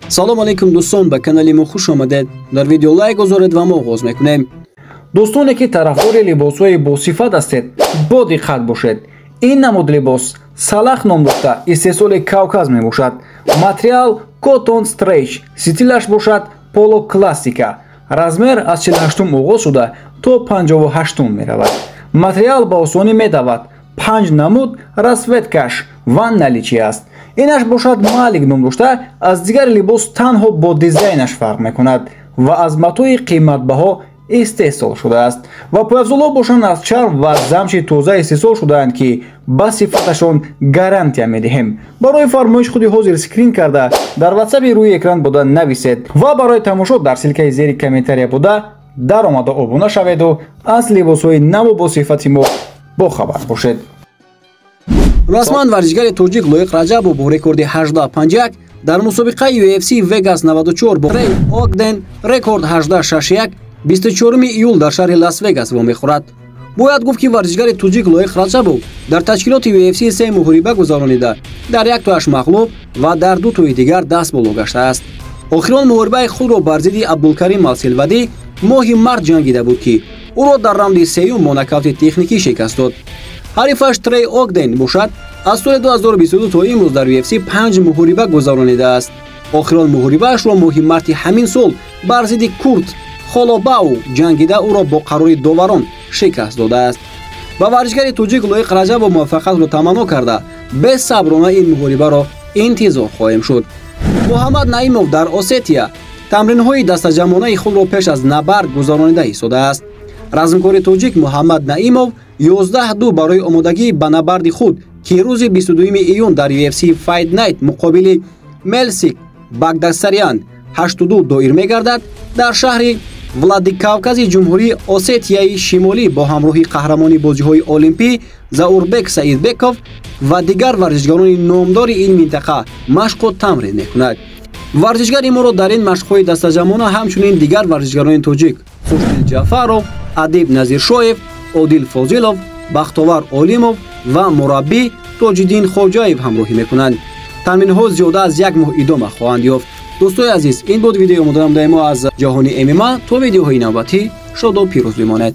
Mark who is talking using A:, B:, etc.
A: салом алейкум дӯстон, ба канали мо хуш омадед. дар видео лайк гузоред ва мо оғоз мекунем.
B: дӯстоне ки тарафдори либосҳои босифат ҳастед, бо диққат бошед. ин намуд либос салах ном дошта истеҳсоли Кавказ мебошад. материал коттон стрейч, стилаш бошад поло классика. размер аз 48 оғоз шуда то 58 меравад. материал ба осонӣ медавад. 5 намуд расветкаш ва наличӣ аст. инаш бошад малик ном дошта аз дигари либос танҳо бо дизайнаш фарқ мекунад ва аз матои қиматбаҳо истеҳсол шудааст ва пойафзолҳо бошанд аз чарм ва замши тоза истеҳсол шудаанд ки ба сифаташон гарантия медиҳем. барои фармоиш худи ҳозир скрин карда дар ватсапи рӯи экран буда нависед ва барои тамошо дар силкаи зери комментария буда даромада обуна шаведу аз либосҳои наву бо сифати мо бохабар бошед.
A: расман варзишгари тоҷик Лоиқ Раҷабов бо рекорди 18-51 дар мусобиқаи UFC Vegas 94 бо Трей Огден рекорд 18-61 24 июл дар шаҳри Лас Вегас вомехӯрад. бояд гуфт ки варзишгари тоҷик Лоиқ Раҷабов дар ташкилоти UFC 3 муҳориба гузаронида дар як тояш мағлуб ва дар ду тои дигар дастболо гаштааст. охирон муҳорибаи худро бар зидди Абдулкарим Алсилвадӣ моҳи март ҷангида буд ки ӯро дар раунди сеюм бо нокаути техникӣ шикаст дод. ҳарифаш Трей Огден бошад аз соли 2022 то имрӯз дар UFC 5 муҳориба гузаронидааст. охирон муҳорибаашро моҳи марти ҳамин сол бар зидди Курт Холобау ҷангида ӯро бо қарори доварон шикаст додааст. ба варзишгари тоҷик Лоиқ Раҷабов муваффақиятро таманно карда бесаброна ин муҳорибаро интизор хоҳем шуд. Муҳаммад Наимов дар Осетия тамринҳои дастаҷамонаи худро пеш аз набард гузаронида истодааст. размкори тоҷик Муҳаммад Наимов 11-2 барои омодагӣ ба набарди худ ки рӯзи 22 июн дар UFC Fight Night муқобили Мелсик Багдасарян 8-2 доир мегардад. дар шаҳри Владикавкази ҷумҳурии Осетияи Шимолӣ бо ҳамроҳи қаҳрамони бозиҳои олимпӣ Заурбек Саидбеков ва дигар варзишгарони номдори ин минтақа машқу тамрин мекунад. варзишгари моро дар ин машқҳои дастаҷамона ҳамчунин дигар варзишгарони тоҷик Хушдил Ҷафаров, Адиб Назиршоев, Одил Фозилов, Бахтовар Олимов ва мураббӣ Тоҷиддин Хоҷаев ҳамроҳӣ мекунанд. тамринҳо зиёда аз як моҳ идома хоҳанд ёфт. дӯстои азиз, ин буд видеои мударамдаи мо аз ҷаҳони ММА. то видеоҳои навбатӣ шоду пирӯз бимонед.